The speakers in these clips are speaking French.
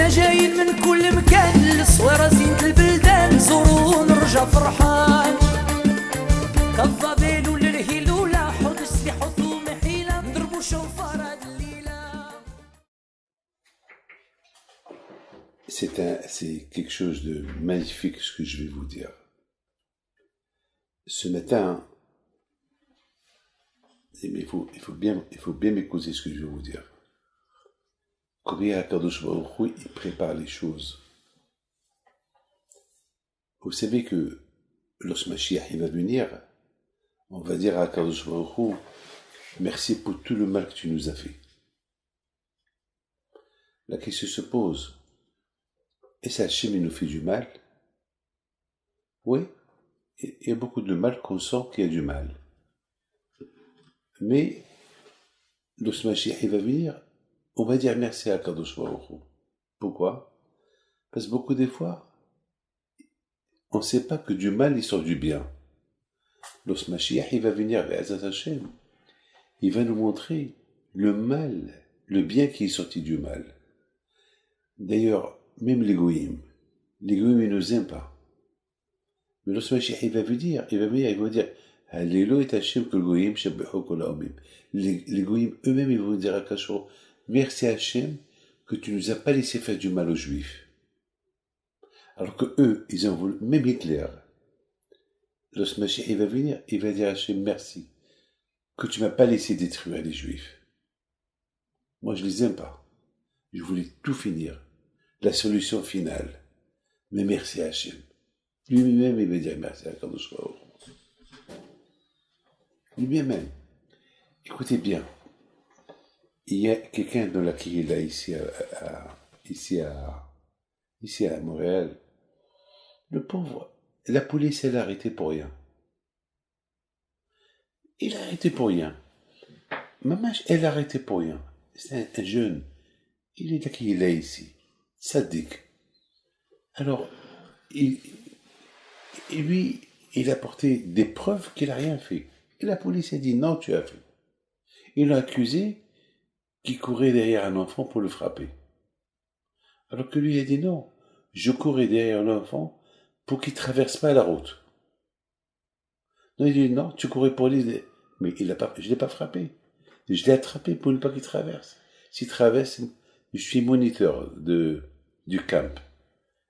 حنا جايين من كل مكان للصويرة زينة البلدان نزورو ونرجع فرحان كالضبيل وللهيل ولا حوض السلاح وثوم حيلة نضربو شوفار هاد الليلة. C'est quelque chose de magnifique ce que je vais vous dire. Ce matin, il faut bien m'écouter ce que je vais vous dire. Combien Akadosh Baruch Hu, il prépare les choses. Vous savez que lorsque Mashiach il va venir, on va dire à Akadosh Baruch Hu, merci pour tout le mal que tu nous as fait. La question se pose, est-ce Hachem il nous fait du mal? Oui, il y a beaucoup de mal qu'on sent qu'il y a du mal. Mais lorsque Mashiach il va venir, on va dire merci à Kadosh Baruch Hu. Pourquoi? Parce que beaucoup des fois, on ne sait pas que du mal il sort du bien. Lorsque Mashiach il va venir vers Azaz Hashem, il va nous montrer le mal, le bien qui est sorti du mal. D'ailleurs, même les goïms ils ne nous aiment pas. Mais lorsque Mashiach il va venir, il va dire Allélo et Hashem que le goïm shabbehu kol haomim. Les goïms eux-mêmes ils vont dire à Kachor, merci Hachem que tu nous as pas laissé faire du mal aux Juifs. Alors que eux, ils ont voulu, même Hitler, lorsque Mashiach il va venir, il va dire à Hachem merci que tu m'as pas laissé détruire les Juifs. Moi je les aime pas. Je voulais tout finir. La solution finale. Mais merci à Hachem. Lui-même il va dire merci à Kadosh Baruch Hu. Lui-même. Écoutez bien. Il y a quelqu'un dans la Kihila ici à Montréal. Le pauvre, la police elle l'a arrêté pour rien. Il l'a arrêté pour rien. Maman, elle l'a arrêté pour rien. C'est un jeune. Il est à Kihila ici. Sadique. Alors, lui, il a porté des preuves qu'il n'a rien fait. Et la police a dit non, tu as fait. Il l'a accusé qui courait derrière un enfant pour le frapper. Alors que lui il a dit non, je courais derrière l'enfant pour qu'il traverse pas la route. Non, il dit non, tu courais pour lui, mais je l'ai pas frappé. Je l'ai attrapé pour ne pas qu'il traverse. S'il traverse, je suis moniteur du camp.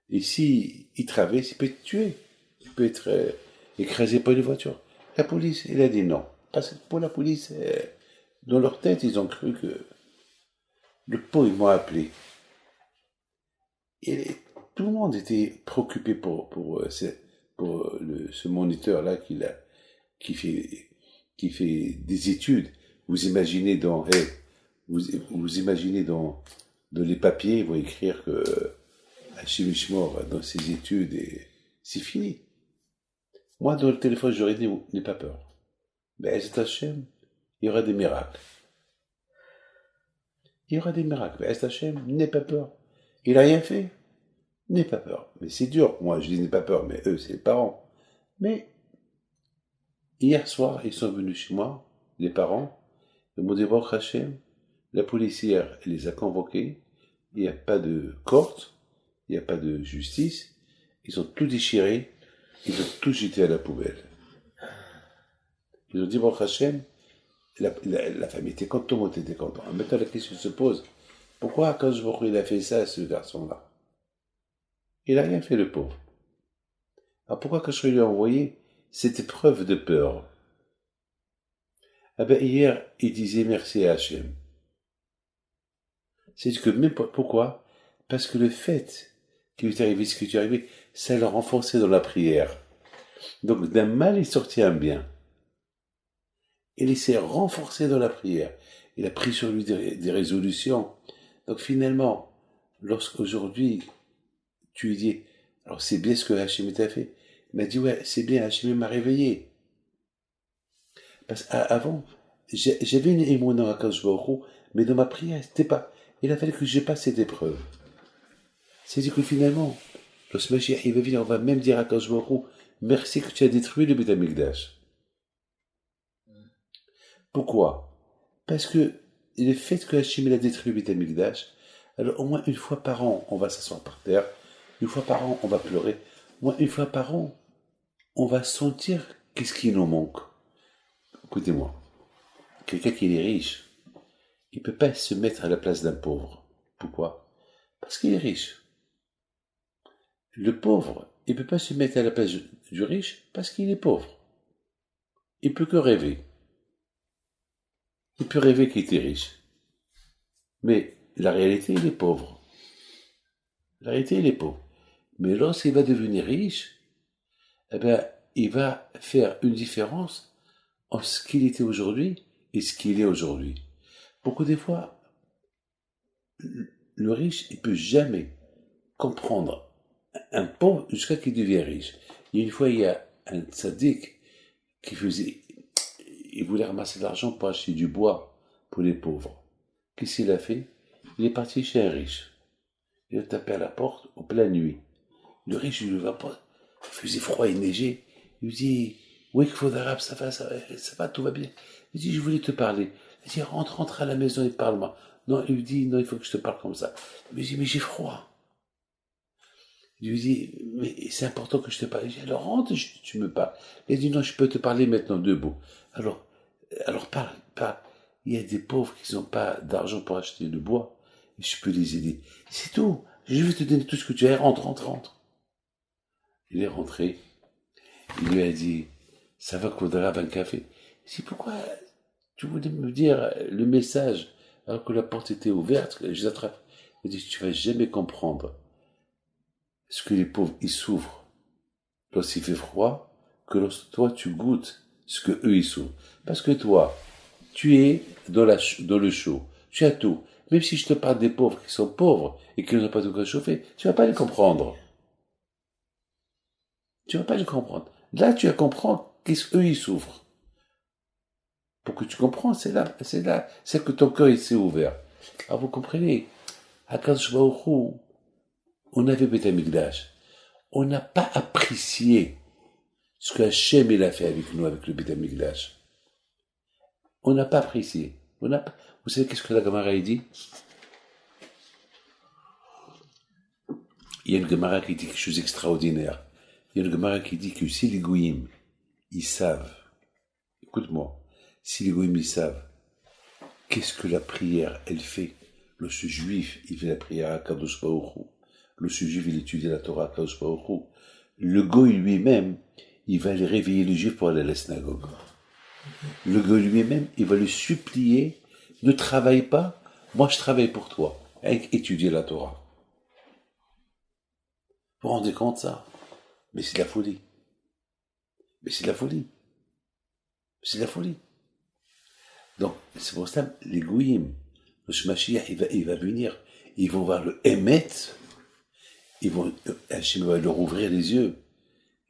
Et s'il traverse, il peut être tué. Il peut être écrasé par une voiture. La police, il a dit non. Parce que pour la police, dans leur tête, ils ont cru que le pauvre, ils m'ont appelé. Et tout le monde était préoccupé pour ce moniteur-là qui fait des études. Vous imaginez dans les papiers, ils vont écrire que Hachem Ishmor dans ses études et c'est fini. Moi, dans le téléphone, j'aurais dit, n'aie pas peur. Mais c'est Hachem, il y aura des miracles. Il y aura des miracles. Mais Hachem, n'aie pas peur. Il n'a rien fait. N'aie pas peur. Mais c'est dur. Moi, je dis n'aie pas peur, mais eux, c'est les parents. Mais hier soir, ils sont venus chez moi, les parents. Ils m'ont dit, bon, Hachem, la policière, elle les a convoqués. Il n'y a pas de courte. Il n'y a pas de justice. Ils ont tout déchiré. Ils ont tout jeté à la poubelle. Ils ont dit, bon, Hachem, la famille était contente, tout le monde était content. Maintenant, la question se pose, pourquoi quand je vois qu'il a fait ça à ce garçon-là? Il n'a rien fait, le pauvre. Alors pourquoi quand je lui ai envoyé cette épreuve de peur? Ah ben hier, il disait merci à Hachem. C'est que même pourquoi? Parce que le fait qu'il est arrivé ce qui est arrivé, ça l'a renforcé dans la prière. Donc d'un mal est sorti un bien. Il s'est renforcé dans la prière. Il a pris sur lui des résolutions. Donc finalement, lorsqu'aujourd'hui, tu lui dis, alors c'est bien ce que Hachem t'a fait. Il m'a dit, ouais, c'est bien, Hachem m'a réveillé. Parce qu'avant, j'avais une émouna à Kadosh Baruch Hu, mais dans ma prière, c'était pas. Il a fallu que je passe cette épreuve. C'est-à-dire que finalement, lorsque Mashiach il va venir, on va même dire à Kadosh Baruch Hu, merci que tu as détruit le Beit HaMikdash. Pourquoi? Parce que le fait que Hachem a détruit le Beit HaMikdash Alors au moins une fois par an, on va s'asseoir par terre, une fois par an, on va pleurer, au moins une fois par an, on va sentir qu'est-ce qui nous manque. Écoutez-moi, quelqu'un qui est riche, il ne peut pas se mettre à la place d'un pauvre. Pourquoi? Parce qu'il est riche. Le pauvre, il ne peut pas se mettre à la place du riche parce qu'il est pauvre. Il ne peut que rêver. Il peut rêver qu'il était riche. Mais la réalité, il est pauvre. La réalité, il est pauvre. Mais lorsqu'il va devenir riche, eh bien, il va faire une différence entre ce qu'il était aujourd'hui et ce qu'il est aujourd'hui. Beaucoup des fois, le riche, il peut jamais comprendre un pauvre jusqu'à qu'il devienne riche. Et une fois, il y a un tzaddik il voulait ramasser de l'argent pour acheter du bois pour les pauvres. Qu'est-ce qu'il a fait? Il est parti chez un riche. Il a tapé à la porte en pleine nuit. Le riche, il ne va pas. Il faisait froid, il neigeait. Il lui dit, oui, qu'il faut d'arabe, ça va, tout va bien. Il dit, je voulais te parler. Il dit, rentre à la maison et parle-moi. Non, il lui dit, non, il faut que je te parle comme ça. Il lui dit, mais j'ai froid. Il lui dit, mais c'est important que je te parle. Il dit, alors rentre, tu me parles. Il dit, non, je peux te parler maintenant debout. Alors parle. Il y a des pauvres qui n'ont pas d'argent pour acheter du bois. Et je peux les aider. C'est tout. Je vais te donner tout ce que tu as. Rentre. Il est rentré. Il lui a dit, ça va qu'Audra un café. Il dit, pourquoi tu voulais me dire le message alors que la porte était ouverte? Je l'attrape. Il dit, tu vas jamais comprendre ce que les pauvres ils souffrent lorsqu'il fait froid que lorsque toi tu goûtes ce que eux ils souffrent. Parce que toi, tu es dans le chaud. Tu as tout. Même si je te parle des pauvres qui sont pauvres et qui n'ont pas de quoi chauffer, tu vas pas les comprendre. Tu vas pas les comprendre. Là, tu vas comprendre qu'est-ce qu'eux ils souffrent. Pour que tu comprends, c'est que ton cœur il s'est ouvert. Alors vous comprenez, à Kadosh Baruch Hu, on avait Beth Amikdash. On n'a pas apprécié ce que Hachem il a fait avec nous, avec le Beth Amikdash. On n'a pas apprécié. Vous savez qu'est-ce que la Gemara dit? Il y a une Gemara qui dit quelque chose d'extraordinaire. Il y a une Gemara qui dit que si les Goïms, ils savent, écoute-moi, si les Goïms, ils savent, qu'est-ce que la prière, elle fait? Le juif, il fait la prière à Kadosh Baruch Hu. Le juif, il étudie la Torah à Kadosh Baruch Hu. Le Goï lui-même, il va aller réveiller le juif pour aller à la synagogue. Le Goï lui-même, il va lui supplier, ne travaille pas, moi je travaille pour toi, avec étudier la Torah. Vous vous rendez compte de ça? Mais c'est de la folie. C'est de la folie. Donc, c'est pour ça, les Goïm, le Shmashiach, il va venir, ils vont voir le Emet, Hachem va leur ouvrir les yeux,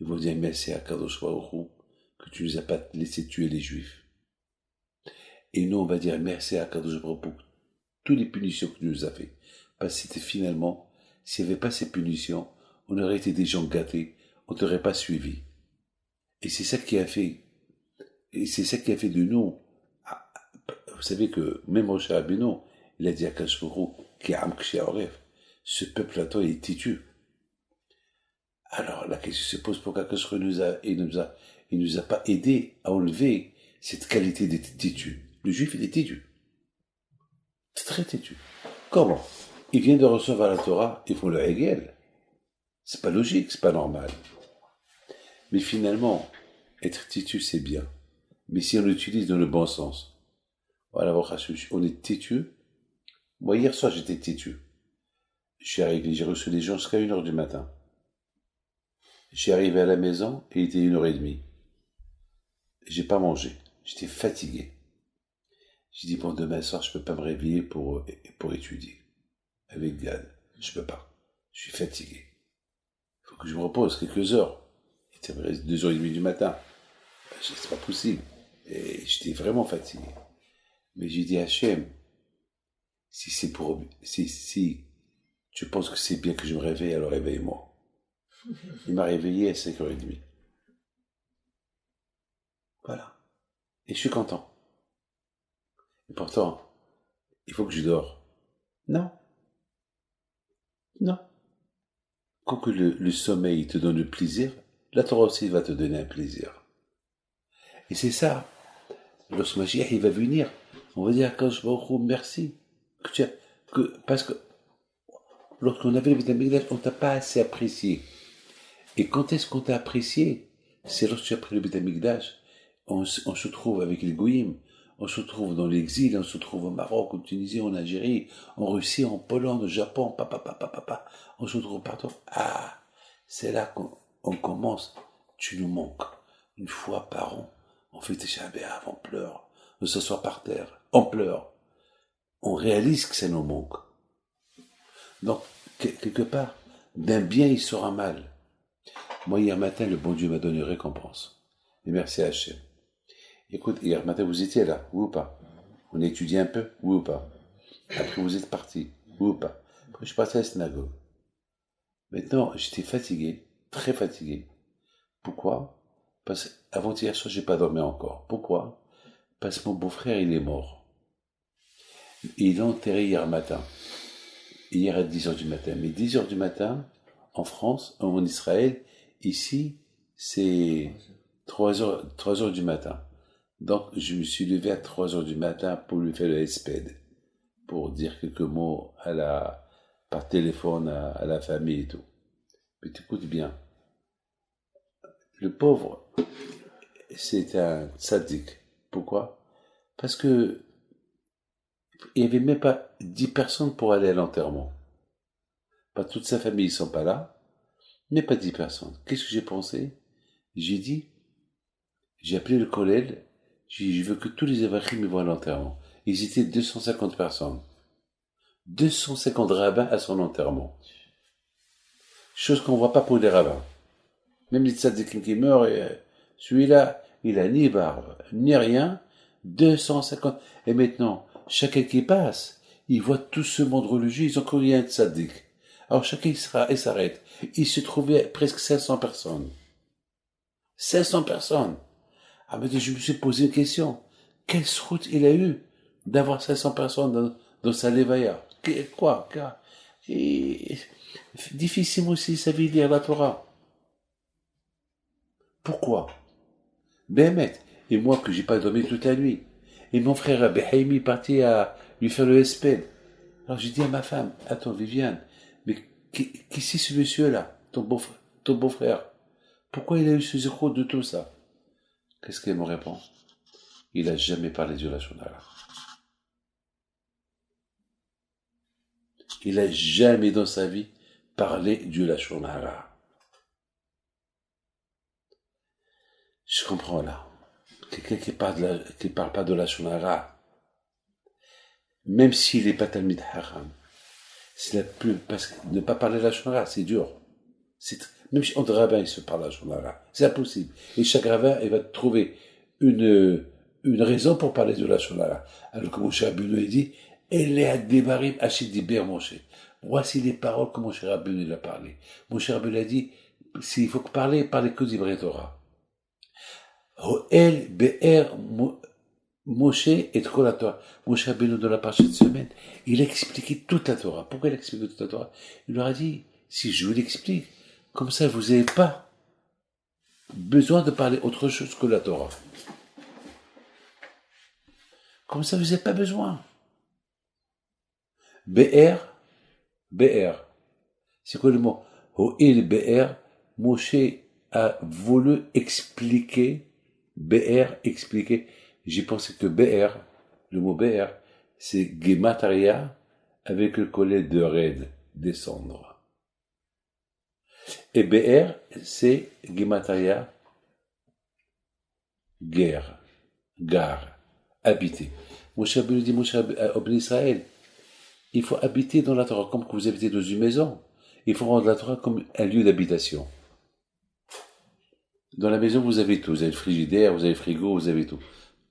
ils vont dire, merci à Kadosh Baruch Hu, que tu nous as pas laissé tuer les Juifs. Et nous, on va dire, merci à Kadosh Baruch Hu, toutes les punitions que tu nous as fait. Parce que c'était finalement, s'il n'y avait pas ces punitions, on aurait été des gens gâtés, on ne t'aurait pas suivi. Et c'est ça qui a fait de nous. Vous savez que même Moshe Rabbeinu, il a dit à Kadosh Baruch Hu, qui a Amkshé Oref, ce peuple-là, il est têtu. Alors la question se pose, pourquoi Kadosh Baruch Hu il nous a pas aidé à enlever cette qualité d'être têtu. Le juif, il est têtu. C'est très têtu. Comment? Il vient de recevoir la Torah, il faut le Hegel. C'est pas logique, c'est pas normal. Mais finalement, être têtu, c'est bien. Mais si on l'utilise dans le bon sens. Voilà, on est têtu. Moi, hier soir, j'étais têtu. Je suis arrivé, j'ai reçu les gens jusqu'à 1h du matin. Je suis arrivé à la maison et il était 1h30. J'ai pas mangé. J'étais fatigué. J'ai dit, bon, demain soir, je peux pas me réveiller pour étudier. Avec Gad. Je peux pas. Je suis fatigué. Il faut que je me repose quelques heures. Il était 2h30 du matin. C'est pas possible. Et j'étais vraiment fatigué. Mais j'ai dit à Hachem, si tu penses que c'est bien que je me réveille, alors réveille-moi. Il m'a réveillé à 5h30. Voilà. Et je suis content. Et pourtant, il faut que je dors. Non. Non. Quand que le sommeil te donne le plaisir, la Torah aussi va te donner un plaisir. Et c'est ça. Lorsque Mashiach il va venir, on va dire à Kadosh Baruch Hu, merci. Parce que lorsqu'on avait le Beit HaMikdash, on t'a pas assez apprécié. Et quand est-ce qu'on t'a apprécié? C'est lorsque tu as pris le Beit HaMikdash. On se trouve avec les Goïms, on se trouve dans l'exil, on se trouve au Maroc, en Tunisie, en Algérie, en Russie, en Pologne, au Japon, on se trouve partout. Ah, c'est là qu'on commence. Tu nous manques. Une fois par an, on fait Tisha B'Av, on pleure. On s'assoit par terre, on pleure. On réalise que ça nous manque. Donc, quelque part, d'un bien, il sera mal. Moi, hier matin, le bon Dieu m'a donné une récompense. Et merci à Hachem. Écoute, hier matin, vous étiez là, oui ou pas? On a étudié un peu, oui ou pas? Après, vous êtes partis, oui ou pas? Après, je suis parti à la synagogue. Maintenant, j'étais fatigué, très fatigué. Pourquoi? Parce qu'avant-hier soir, j'ai pas dormi encore. Pourquoi? Parce que mon beau-frère, il est mort. Et il l'a enterré hier matin. Hier à 10h du matin. Mais 10h du matin, en France, en Israël, ici, c'est 3h du matin. Donc, je me suis levé à 3h du matin pour lui faire le hesped, pour dire quelques mots par téléphone à la famille et tout. Mais t'écoutes bien. Le pauvre, c'est un tzaddik. Pourquoi? Parce que il n'y avait même pas 10 personnes pour aller à l'enterrement. Pas toute sa famille, ils sont pas là, mais pas 10 personnes. Qu'est-ce que j'ai pensé? J'ai appelé le kollel, j'ai dit, je veux que tous les Avachim me voient à l'enterrement. Ils étaient 250 personnes. 250 rabbins à son enterrement. Chose qu'on voit pas pour les rabbins. Même les tzaddikim qui meurent, celui-là, il a ni barbe, ni rien. 250. Et maintenant, chacun qui passe, il voit tout ce monde religieux, ils ont cru un tzaddik. Alors chacun il s'arrête. Il se trouvait presque 500 personnes. 500 personnes. Ah, mais je me suis posé une question. Quelle route il a eu d'avoir 500 personnes dans sa levaya? Quoi? Et difficile aussi, ça veut lire la Torah. Pourquoi? Bémet. Et moi que j'ai pas dormi toute la nuit. Et mon frère Rabbi Haïmi est parti à lui faire le hesped. Alors j'ai dit à ma femme, attends Viviane, mais qui c'est ce monsieur-là, ton beau-frère? Pourquoi il a eu ce zéro de tout ça? Qu'est-ce qu'elle me répond? Il a jamais parlé du Lachon Hara. Il a jamais dans sa vie parlé du Lachon Hara. Je comprends là. Quelqu'un qui parle pas de Lachon Hara, même s'il n'est pas Talmid Haram, parce que ne pas parler de Lachon Hara, c'est dur. Même si entre rabbins, ils se parlent Lachon Hara. C'est impossible. Et chaque rabbin, il va trouver une raison pour parler de Lachon Hara. Alors que Moshe Rabbeinu dit, Ele Addebarim Hashid Diber Moshe. Voici les paroles que Moshe Rabbeinu a parlé. Moshe Rabbeinu a dit, s'il faut parler que d'Ibré Torah. Ho'el Be'er Moshe et Kol la Torah. Moshe Rabbeinu dans la partie de semaine, il a expliqué toute la Torah. Pourquoi il a expliqué toute la Torah? Il leur a dit, si je vous l'explique, comme ça vous n'avez pas besoin de parler autre chose que la Torah. Comme ça vous n'avez pas besoin. Be'er. C'est quoi le mot? Ho'il Be'er. Moshe a voulu expliquer. Expliquer. J'ai pensé que Be'er, le mot Be'er, c'est Gemataria avec le collet de Red, descendre. Et Be'er, c'est Gemataria, guerre, gare, habiter. Moshe Rabbeinu dit, au Ben Israël, il faut habiter dans la Torah comme que vous habitez dans une maison. Il faut rendre la Torah comme un lieu d'habitation. Dans la maison, vous avez tout. Vous avez le frigidaire, vous avez le frigo, vous avez tout.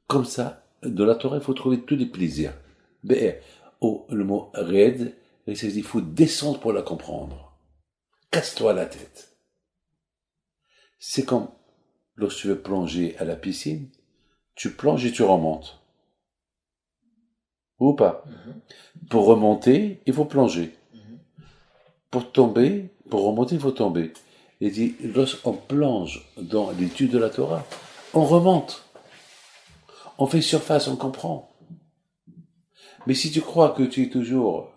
Comme ça, dans la Torah, il faut trouver tous les plaisirs. Le mot red, ça veut dire il faut descendre pour la comprendre. Casse-toi la tête. C'est comme lorsque tu veux plonger à la piscine, tu plonges et tu remontes. Ou pas? Pour remonter, il faut plonger. Pour tomber, pour remonter, il faut tomber. Il dit, lorsqu'on plonge dans l'étude de la Torah, on remonte. On fait surface, on comprend. Mais si tu crois que tu es toujours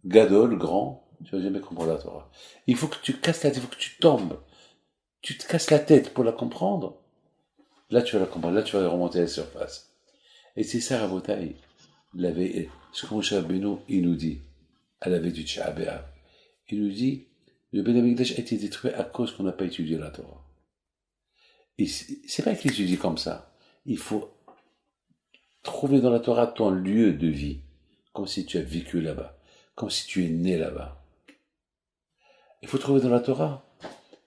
gadol, grand, tu vas jamais comprendre la Torah. Il faut que tu casses la tête, il faut que tu tombes. Tu te casses la tête pour la comprendre. Là, tu vas la comprendre. Là, tu vas remonter à la surface. Et c'est ça, Rabotai. Ce que Moshe Rabbeinu, il nous dit, à la veille du Tisha B'Av. Il nous dit, le Ben Amikdash a été détruit à cause qu'on n'a pas étudié la Torah. Et c'est pas qu'il étudie comme ça. Il faut trouver dans la Torah ton lieu de vie, comme si tu as vécu là-bas, comme si tu es né là-bas. Il faut trouver dans la Torah,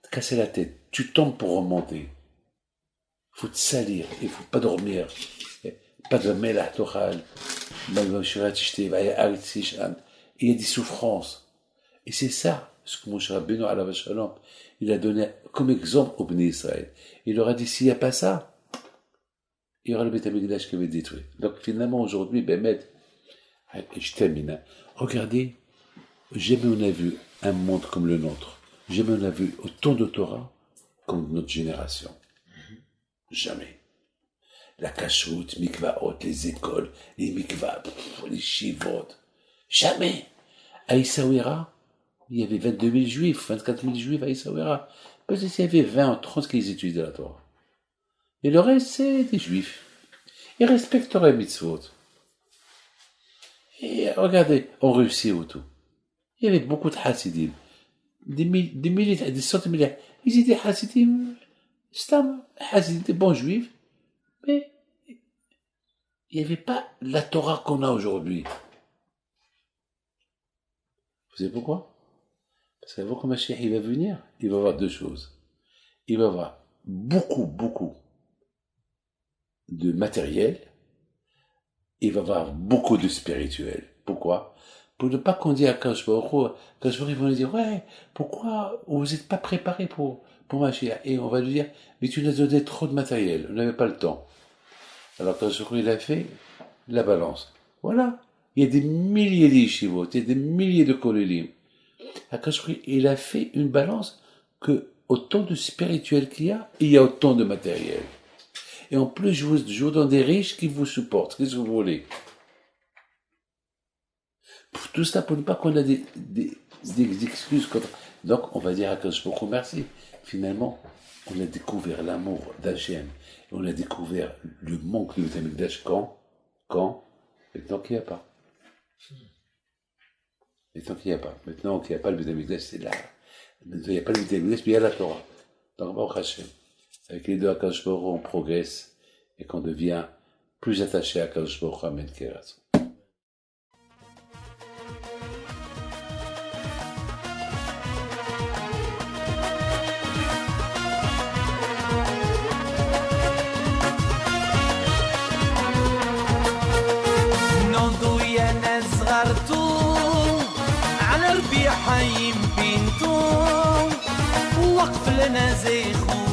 te casser la tête, tu tombes pour remonter. Il faut te salir, il ne faut pas dormir, pas de melach tochal, il y a des souffrances. Et c'est ça, ce que Moshe Rabbeinu alav shalom, il a donné comme exemple au Bnei Israël. Il leur a dit, s'il n'y a pas ça, il y aura le Beth Amikdash qui va être détruit. Donc finalement, aujourd'hui, je termine. Regardez, jamais on a vu un monde comme le nôtre. Jamais on a vu autant de Torah comme notre génération. Jamais. La cachoute, mikvaot, les écoles, les mikvah, les shivot. Jamais. À Essaouira, il y avait 22 000 juifs, 24 000 juifs à Essaouira. Peut-être qu'il y avait 20 ou 30 qui étudiaient la Torah. Et le reste, c'est des juifs. Ils respecteraient les mitzvot. Et regardez, on réussit au tout. Il y avait beaucoup de chassidim. Des milliers, des centaines de milliers. Ils étaient chassidim, chassidim, des bons juifs. Mais il n'y avait pas la Torah qu'on a aujourd'hui. Vous savez pourquoi? Parce qu'avant que Mashiach il va venir, il va avoir deux choses. Il va avoir beaucoup de matériel, il va avoir beaucoup de spirituel. Pourquoi? Pour ne pas qu'on dise à Kadosh Baruch Hu, Kadosh Baruch Hu va nous dire, ouais, pourquoi vous n'êtes pas préparé pour Mashiach? Et on va lui dire, mais tu nous as donné trop de matériel, on n'avait pas le temps. Alors Kadosh Baruch Hu, il a fait la balance. Voilà. Il y a des milliers d'yeshivot, il y a des milliers de kolélim. Kadosh Baruch Hu, il a fait une balance que autant de spirituel qu'il y a, il y a autant de matériel. Et en plus, je vous donne des riches qui vous supportent. Qu'est-ce que vous voulez? Pour tout ça, pour ne pas qu'on a des excuses contre. Donc, on va dire à Kadosh Baruch Hu merci. Finalement, on a découvert l'amour d'Hachem. Et on a découvert le manque de Beth Amikdash quand? Maintenant qu'il n'y a pas. Maintenant qu'il n'y a pas. Maintenant qu'il n'y a pas le Beth Amikdash, c'est là. Maintenant, il n'y a pas le Beth Amikdash, mais il y a la Torah. Donc, Baruch Hashem. Avec les deux Akadosh Baruch Hu, on progresse et qu'on devient plus attaché à Akadosh Baruch Hu. Amen. نوضوا يا ناس غرتوا على ربيع حي بنتو وقف لنا زيخو